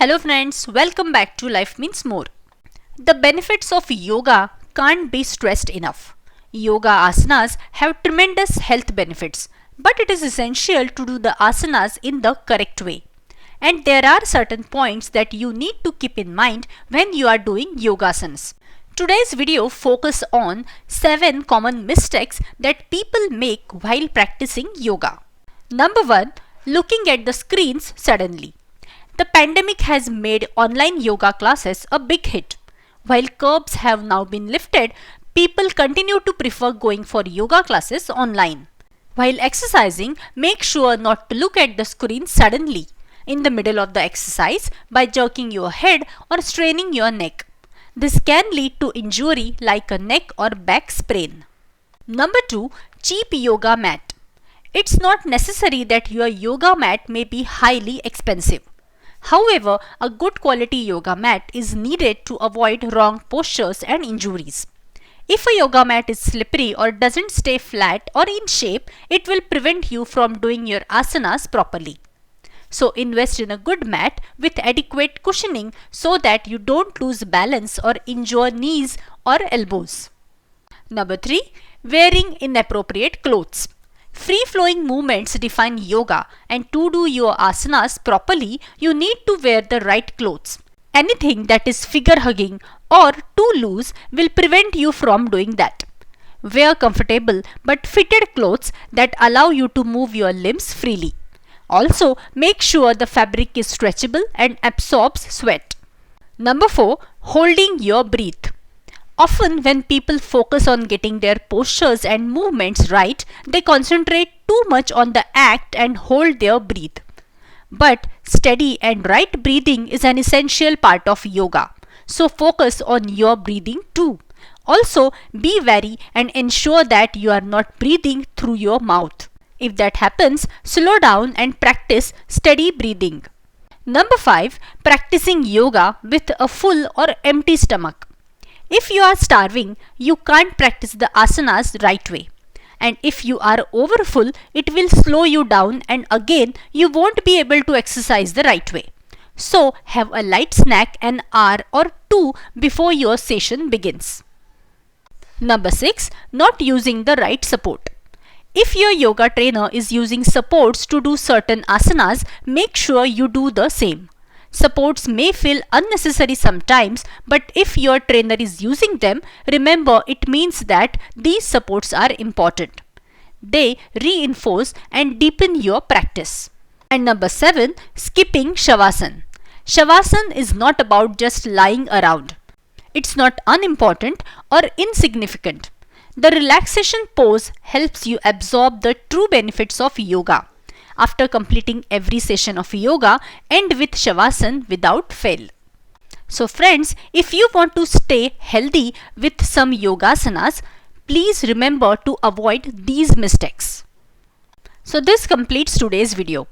Hello friends, welcome back to Life Means More. The benefits of yoga can't be stressed enough. Yoga asanas have tremendous health benefits, but it is essential to do the asanas in the correct way. And there are certain points that you need to keep in mind when you are doing yogasanas. Today's video focuses on 7 common mistakes that people make while practicing yoga. Number 1. Looking at the screens suddenly. The pandemic has made online yoga classes a big hit. While curbs have now been lifted, people continue to prefer going for yoga classes online. While exercising, make sure not to look at the screen suddenly in the middle of the exercise by jerking your head or straining your neck. This can lead to injury like a neck or back sprain. Number 2. Cheap yoga mat. It's not necessary that your yoga mat may be highly expensive. However, a good quality yoga mat is needed to avoid wrong postures and injuries. If a yoga mat is slippery or doesn't stay flat or in shape, it will prevent you from doing your asanas properly. So invest in a good mat with adequate cushioning so that you don't lose balance or injure knees or elbows. Number 3. Wearing inappropriate clothes. Free-flowing movements define yoga, and to do your asanas properly, you need to wear the right clothes. Anything that is figure-hugging or too loose will prevent you from doing that. Wear comfortable but fitted clothes that allow you to move your limbs freely. Also, make sure the fabric is stretchable and absorbs sweat. Number 4. Holding your breath. Often when people focus on getting their postures and movements right, they concentrate too much on the act and hold their breath. But steady and right breathing is an essential part of yoga. So focus on your breathing too. Also, be wary and ensure that you are not breathing through your mouth. If that happens, slow down and practice steady breathing. Number 5. Practicing yoga with a full or empty stomach. If you are starving, you can't practice the asanas right way. And if you are overfull, it will slow you down and again you won't be able to exercise the right way. So have a light snack an hour or 2 before your session begins. Number 6. Not using the right support. If your yoga trainer is using supports to do certain asanas, make sure you do the same. Supports may feel unnecessary sometimes, but if your trainer is using them, remember it means that these supports are important. They reinforce and deepen your practice. And number 7. Skipping Shavasana. Shavasana is not about just lying around. It's not unimportant or insignificant. The relaxation pose helps you absorb the true benefits of yoga. After completing every session of yoga, end with Shavasana without fail. So friends, if you want to stay healthy with some yogasanas, please remember to avoid these mistakes. So this completes today's video.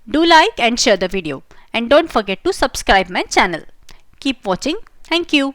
Do like and share the video, and don't forget to subscribe my channel. Keep watching. Thank you.